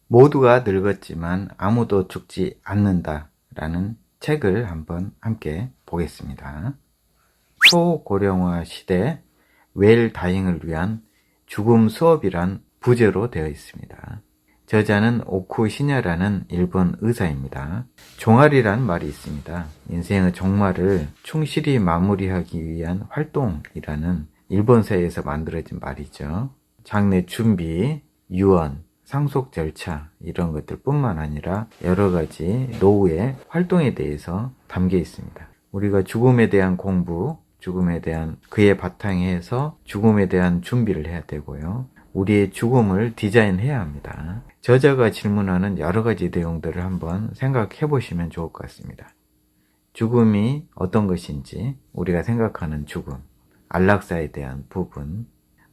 모두가 늙었지만 아무도 죽지 않는다라는 책을 한번 함께 보겠습니다. 초고령화 시대 웰다잉을 위한 죽음 수업이란 부제로 되어 있습니다. 저자는 오쿠시냐라는 일본 의사입니다. 종말이란 말이 있습니다. 인생의 종말을 충실히 마무리하기 위한 활동이라는 일본사에서 만들어진 말이죠. 장례 준비, 유언, 상속 절차 이런 것들 뿐만 아니라 여러 가지 노후의 활동에 대해서 담겨 있습니다. 우리가 죽음에 대한 공부, 죽음에 대한 그의 바탕에 해서 죽음에 대한 준비를 해야 되고요. 우리의 죽음을 디자인해야 합니다. 저자가 질문하는 여러 가지 내용들을 한번 생각해 보시면 좋을 것 같습니다. 죽음이 어떤 것인지, 우리가 생각하는 죽음, 안락사에 대한 부분,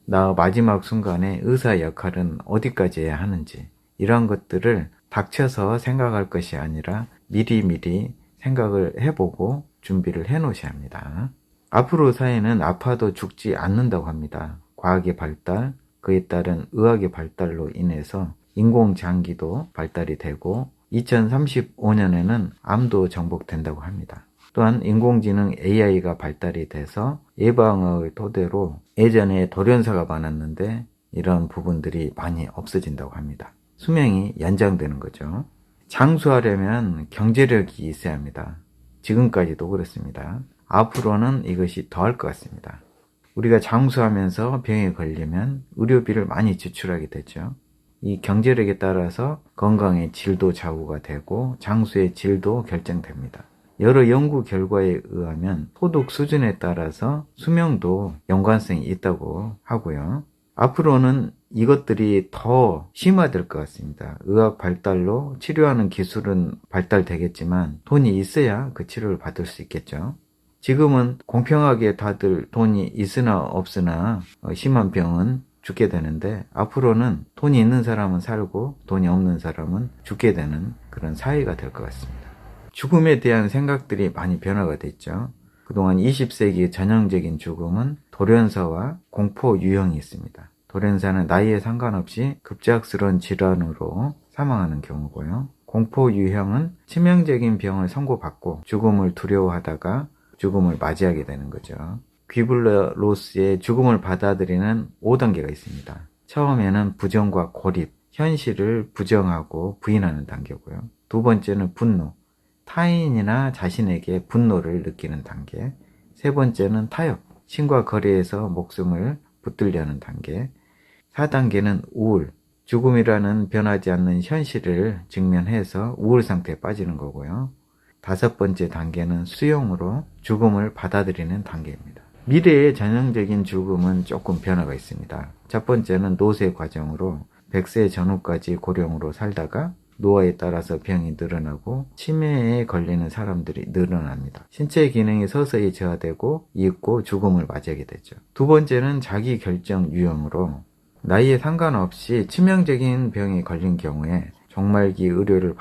나 마지막 순간에 의사 역할은 어디까지 해야 하는지, 이런 것들을 닥쳐서 생각할 것이 아니라 미리미리 생각을 해보고 준비를 해 놓으셔야 합니다. 앞으로 사회는 아파도 죽지 않는다고 합니다. 과학의 발달, 그에 따른 의학의 발달로 인해서 인공장기도 발달이 되고 2035년에는 암도 정복된다고 합니다. 또한 인공지능 AI가 발달이 돼서 예방의 토대로 예전에 돌연사가 많았는데 이런 부분들이 많이 없어진다고 합니다. 수명이 연장되는 거죠. 장수하려면 경제력이 있어야 합니다. 지금까지도 그렇습니다. 앞으로는 이것이 더할 것 같습니다. 우리가 장수하면서 병에 걸리면 의료비를 많이 지출하게 되죠. 이 경제력에 따라서 건강의 질도 좌우가 되고 장수의 질도 결정됩니다. 여러 연구 결과에 의하면 소득 수준에 따라서 수명도 연관성이 있다고 하고요. 앞으로는 이것들이 더 심화될 것 같습니다. 의학 발달로 치료하는 기술은 발달되겠지만 돈이 있어야 그 치료를 받을 수 있겠죠. 지금은 공평하게 다들 돈이 있으나 없으나 심한 병은 죽게 되는데 앞으로는 돈이 있는 사람은 살고 돈이 없는 사람은 죽게 되는 그런 사회가 될 것 같습니다. 죽음에 대한 생각들이 많이 변화가 됐죠. 그동안 20세기의 전형적인 죽음은 돌연사와 공포 유형이 있습니다. 돌연사는 나이에 상관없이 급작스러운 질환으로 사망하는 경우고요. 공포 유형은 치명적인 병을 선고받고 죽음을 두려워하다가 죽음을 맞이하게 되는 거죠. 귀블러로스의 죽음을 받아들이는 5단계가 있습니다. 처음에는 부정과 고립, 현실을 부정하고 부인하는 단계고요. 두 번째는 분노, 타인이나 자신에게 분노를 느끼는 단계. 세 번째는 타협, 신과 거래해서 목숨을 붙들려는 단계. 4단계는 우울, 죽음이라는 변하지 않는 현실을 직면해서 우울 상태에 빠지는 거고요. 5번째 단계는 수용으로 죽음을 받아들이는 단계입니다. 미래의 전형적인 죽음은 조금 변화가 있습니다. 첫 번째는 노쇠 과정으로 100세 전후까지 고령으로 살다가 노화에 따라서 병이 늘어나고 치매에 걸리는 사람들이 늘어납니다. 신체 기능이 서서히 저하되고 잊고 죽음을 맞이하게 되죠. 두 번째는 자기 결정 유형으로 나이에 상관없이 치명적인 병에 걸린 경우에 종말기 의료를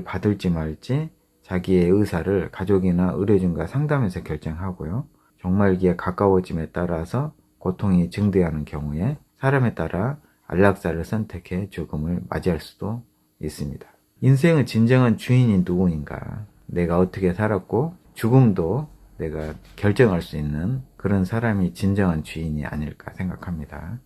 받을지 말지 자기의 의사를 가족이나 의료진과 상담해서 결정하고요. 종말기에 가까워짐에 따라서 고통이 증대하는 경우에 사람에 따라 안락사를 선택해 죽음을 맞이할 수도 있습니다. 인생의 진정한 주인이 누구인가? 내가 어떻게 살았고 죽음도 내가 결정할 수 있는 그런 사람이 진정한 주인이 아닐까 생각합니다.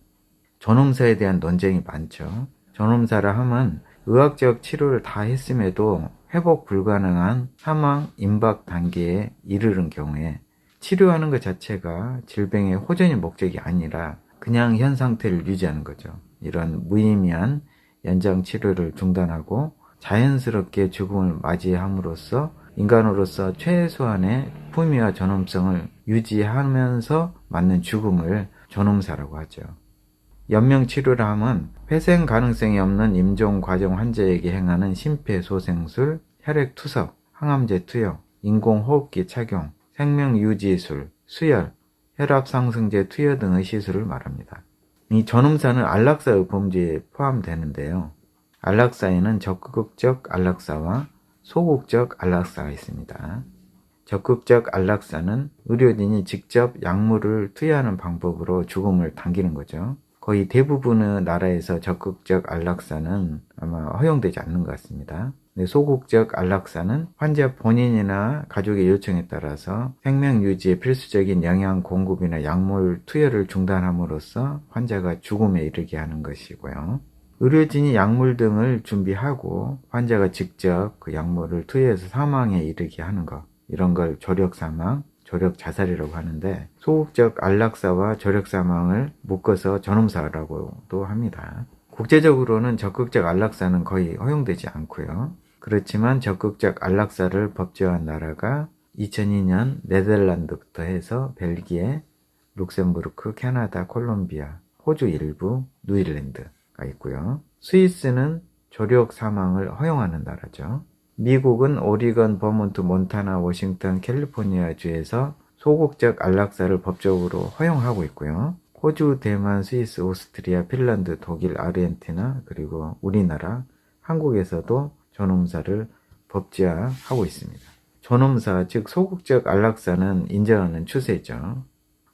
존엄사에 대한 논쟁이 많죠. 존엄사라 함은 의학적 치료를 다 했음에도 회복 불가능한 사망 임박 단계에 이르는 경우에 치료하는 것 자체가 질병의 호전의 목적이 아니라 그냥 현 상태를 유지하는 거죠. 이런 무의미한 연장 치료를 중단하고 자연스럽게 죽음을 맞이함으로써 인간으로서 최소한의 품위와 존엄성을 유지하면서 맞는 죽음을 존엄사라고 하죠. 연명치료라 함은 회생 가능성이 없는 임종 과정 환자에게 행하는 심폐소생술, 혈액투석, 항암제 투여, 인공호흡기 착용, 생명유지술, 수혈, 혈압상승제 투여 등의 시술을 말합니다. 이 존엄사는 안락사의 범주에 포함되는데요. 안락사에는 적극적 안락사와 소극적 안락사가 있습니다. 적극적 안락사는 의료진이 직접 약물을 투여하는 방법으로 죽음을 당기는 거죠. 거의 대부분의 나라에서 적극적 안락사는 아마 허용되지 않는 것 같습니다. 소극적 안락사는 환자 본인이나 가족의 요청에 따라서 생명 유지에 필수적인 영양 공급이나 약물 투여를 중단함으로써 환자가 죽음에 이르게 하는 것이고요. 의료진이 약물 등을 준비하고 환자가 직접 그 약물을 투여해서 사망에 이르게 하는 것, 이런 걸 조력 사망, 조력 자살이라고 하는데, 소극적 안락사와 조력 사망을 묶어서 전음사라고도 합니다. 국제적으로는 적극적 안락사는 거의 허용되지 않고요. 그렇지만 적극적 안락사를 법제화한 나라가 2002년 네덜란드부터 해서 벨기에, 룩셈부르크, 캐나다, 콜롬비아, 호주 일부, 뉴질랜드가 있고요. 스위스는 조력 사망을 허용하는 나라죠. 미국은 오리건, 버몬트, 몬타나, 워싱턴, 캘리포니아 주에서 소극적 안락사를 법적으로 허용하고 있고요. 호주, 대만, 스위스, 오스트리아, 핀란드, 독일, 아르헨티나, 그리고 우리나라, 한국에서도 존엄사를 법제화하고 있습니다. 존엄사, 즉 소극적 안락사는 인정하는 추세죠.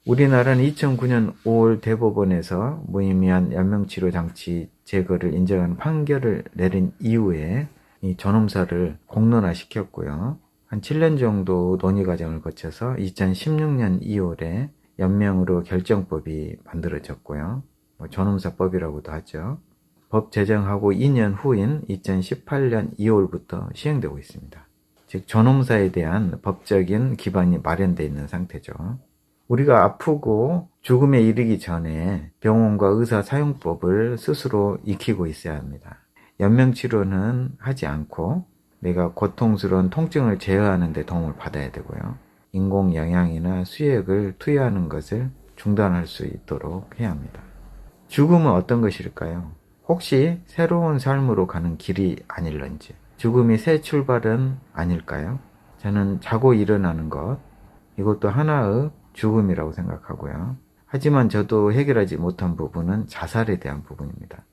우리나라는 2009년 5월 대법원에서 무의미한 연명치료 장치 제거를 인정하는 판결을 내린 이후에 이 존엄사를 공론화시켰고요. 한 7년 정도 논의 과정을 거쳐서 2016년 2월에 연명으로 결정법이 만들어졌고요. 존엄사법이라고도 하죠. 법 제정하고 2년 후인 2018년 2월부터 시행되고 있습니다. 즉 존엄사에 대한 법적인 기반이 마련되어 있는 상태죠. 우리가 아프고 죽음에 이르기 전에 병원과 의사 사용법을 스스로 익히고 있어야 합니다. 연명치료는 하지 않고 내가 고통스러운 통증을 제어하는 데 도움을 받아야 되고요. 인공영양이나 수액을 투여하는 것을 중단할 수 있도록 해야 합니다. 죽음은 어떤 것일까요? 혹시 새로운 삶으로 가는 길이 아닐런지, 죽음이 새 출발은 아닐까요? 저는 자고 일어나는 것, 이것도 하나의 죽음이라고 생각하고요. 하지만 저도 해결하지 못한 부분은 자살에 대한 부분입니다.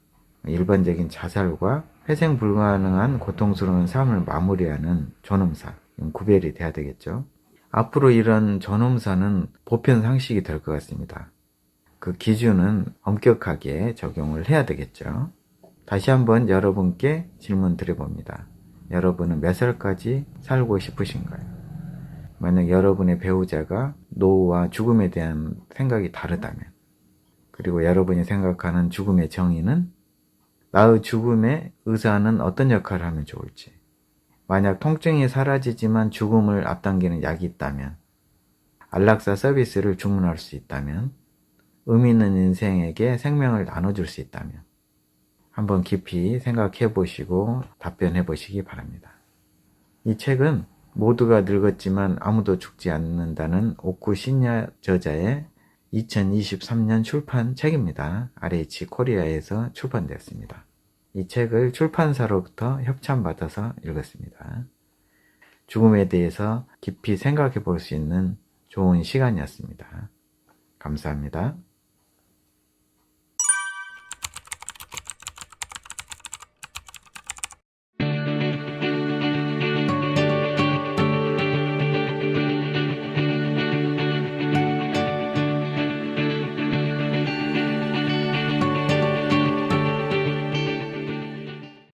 일반적인 자살과 회생 불가능한 고통스러운 삶을 마무리하는 존엄사, 구별이 돼야 되겠죠. 앞으로 이런 존엄사는 보편 상식이 될 것 같습니다. 그 기준은 엄격하게 적용을 해야 되겠죠. 다시 한번 여러분께 질문 드려봅니다. 여러분은 몇 살까지 살고 싶으신가요? 만약 여러분의 배우자가 노후와 죽음에 대한 생각이 다르다면, 그리고 여러분이 생각하는 죽음의 정의는, 나의 죽음에 의사는 어떤 역할을 하면 좋을지, 만약 통증이 사라지지만 죽음을 앞당기는 약이 있다면, 안락사 서비스를 주문할 수 있다면, 의미 있는 인생에게 생명을 나눠줄 수 있다면 한번 깊이 생각해 보시고 답변해 보시기 바랍니다. 이 책은 모두가 늙었지만 아무도 죽지 않는다는 오쿠 신야 저자의 2023년 출판 책입니다. RH 코리아에서 출판되었습니다. 이 책을 출판사로부터 협찬받아서 읽었습니다. 죽음에 대해서 깊이 생각해 볼 수 있는 좋은 시간이었습니다. 감사합니다.